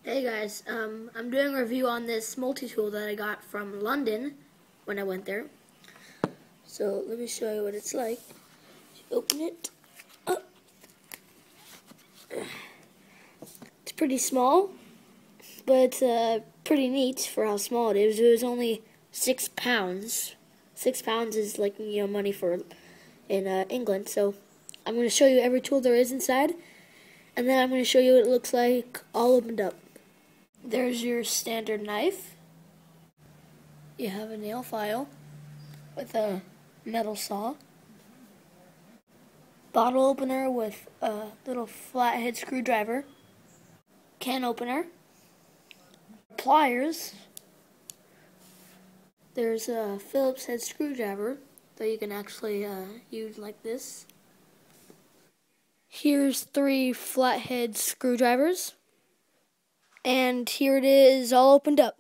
Hey guys, I'm doing a review on this multi-tool that I got from London when I went there. So let me show you what it's like. Open it up. It's pretty small, but pretty neat for how small it is. It was only 6 pounds. 6 pounds is like money for in England. So I'm going to show you every tool there is inside, and then I'm going to show you what it looks like all opened up. There's your standard knife. You have a nail file with a metal saw. Bottle opener with a little flathead screwdriver. Can opener. Pliers. There's a Phillips head screwdriver that you can actually use like this. Here's 3 flathead screwdrivers. And here it is all opened up.